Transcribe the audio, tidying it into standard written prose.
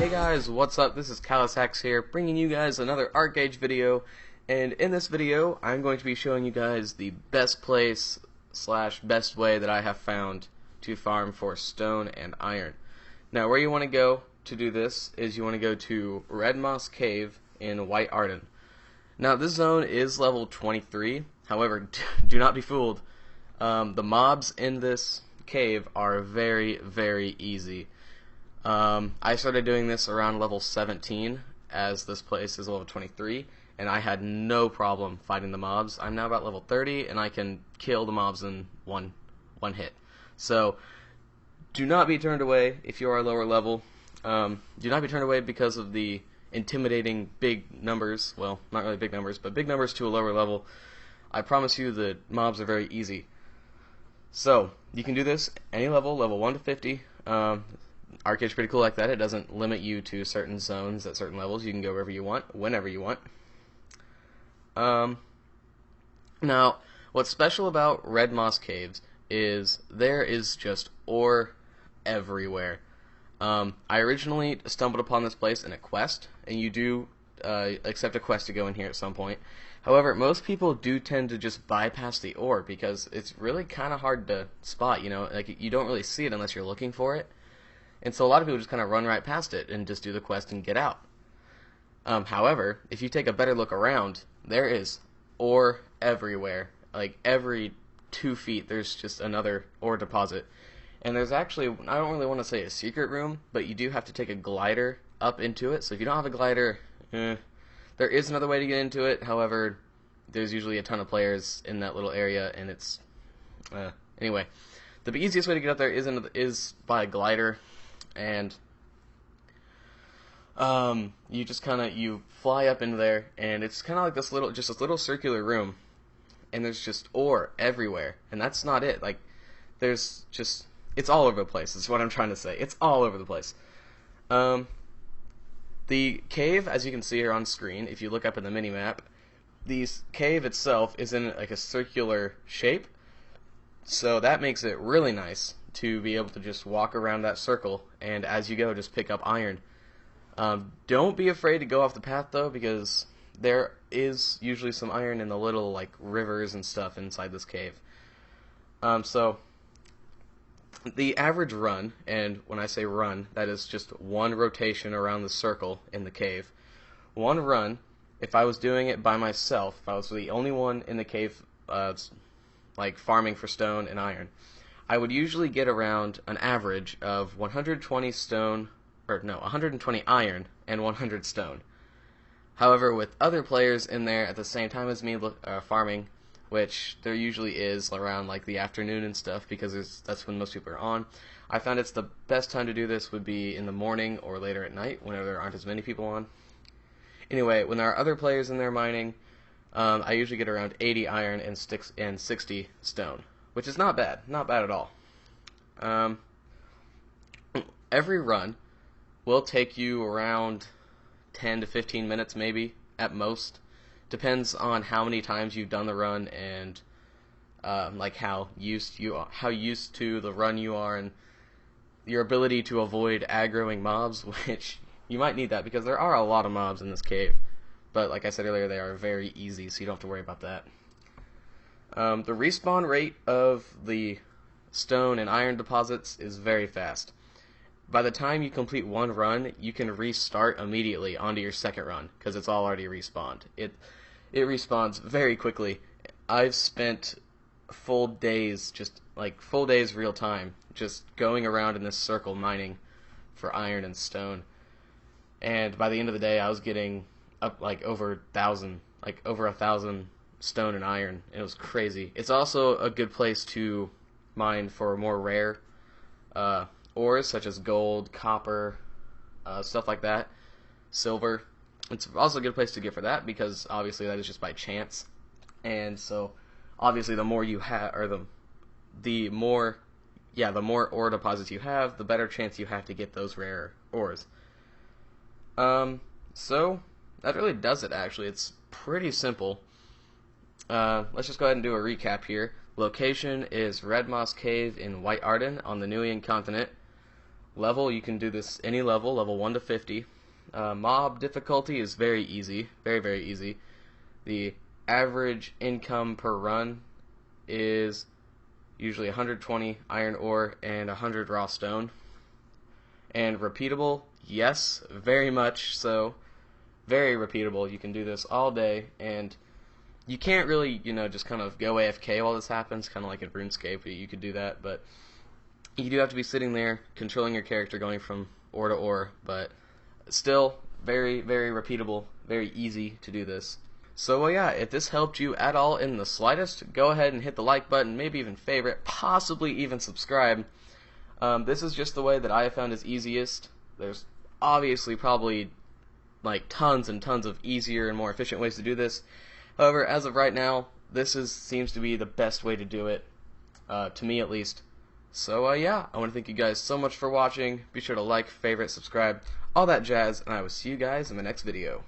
Hey guys, what's up? This is CallosHacks here, bringing you guys another ArcGauge video, and in this video, I'm going to be showing you guys the best place / best way that I have found to farm for stone and iron. Now, where you want to go to do this is you want to go to Red Moss Cave in White Arden. Now, this zone is level 23, however, do not be fooled. The mobs in this cave are very, very easy. I started doing this around level 17, as this place is level 23, and I had no problem fighting the mobs. I'm now about level 30, and I can kill the mobs in one hit. So, do not be turned away if you are lower level. Do not be turned away because of the intimidating big numbers. Well, not really big numbers, but big numbers to a lower level. I promise you the mobs are very easy. So, you can do this any level 1 to 50. ArcGauge is pretty cool like that. It doesn't limit you to certain zones at certain levels. You can go wherever you want, whenever you want. Now, what's special about Red Moss Caves is there is just ore everywhere. I originally stumbled upon this place in a quest, and you do accept a quest to go in here at some point. However, most people do tend to just bypass the ore because it's really kind of hard to spot, you know, like you don't really see it unless you're looking for it. And so a lot of people just kind of run right past it and just do the quest and get out. However, if you take a better look around, there is ore everywhere. Like every 2 feet there's just another ore deposit. And there's actually, I don't really want to say a secret room, but you do have to take a glider up into it. So if you don't have a glider, there is another way to get into it. However, there's usually a ton of players in that little area, and it's anyway. The easiest way to get up there is by a glider, and you just you fly up into there, and it's kind of like this little circular room, and there's just ore everywhere, and that's not it. Like it's all over the place. That's what I'm trying to say. It's all over the place. The cave, as you can see here on screen, if you look up in the mini-map, the cave itself is in like a circular shape, so that makes it really nice to be able to just walk around that circle, and as you go, just pick up iron. Don't be afraid to go off the path, though, because there is usually some iron in the little like rivers and stuff inside this cave. So the average run, and when I say run, that is just one rotation around the circle in the cave. One run, if I was doing it by myself, if I was the only one in the cave, like farming for stone and iron, I would usually get around an average of 120 iron and 100 stone. However, with other players in there at the same time as me farming, which there usually is around like the afternoon and stuff, because that's when most people are on, I found it's the best time to do this would be in the morning or later at night, whenever there aren't as many people on. Anyway, when there are other players in there mining, I usually get around 80 iron and 60 stone, which is not bad at all. Every run will take you around 10 to 15 minutes, maybe at most. Depends on how many times you've done the run and like how used to the run you are, and your ability to avoid aggroing mobs, which you might need that because there are a lot of mobs in this cave. But like I said earlier, they are very easy, so you don't have to worry about that. The respawn rate of the stone and iron deposits is very fast. By the time you complete one run, you can restart immediately onto your second run, because it's all already respawned. It respawns very quickly. I've spent full days real time, just going around in this circle mining for iron and stone. And by the end of the day, I was getting up over 1,000 stone and iron, and it was crazy. It's also a good place to mine for more rare ores, such as gold, copper, stuff like that, silver. It's also a good place to get for that, because obviously that is just by chance. And so, obviously, the more you have, or the more ore deposits you have, the better chance you have to get those rare ores. So that really does it, actually. It's pretty simple. Let's just go ahead and do a recap here. Location is Red Moss Cave in White Arden on the Nuian continent. Level, you can do this any level, level 1 to 50. Mob difficulty is very easy, very, very easy. The average income per run is usually 120 iron ore and 100 raw stone. And repeatable, yes, very much so. Very repeatable. You can do this all day, and you can't really, just kind of go AFK while this happens, kind of like in RuneScape. You could do that, but you do have to be sitting there, controlling your character, going from ore to ore, but still very, very repeatable, very easy to do this. So yeah, if this helped you at all in the slightest, go ahead and hit the like button, maybe even favorite, possibly even subscribe. This is just the way that I have found is easiest. There's obviously probably like tons and tons of easier and more efficient ways to do this. However, as of right now, this seems to be the best way to do it, to me at least. So yeah, I want to thank you guys so much for watching. Be sure to like, favorite, subscribe, all that jazz, and I will see you guys in the next video.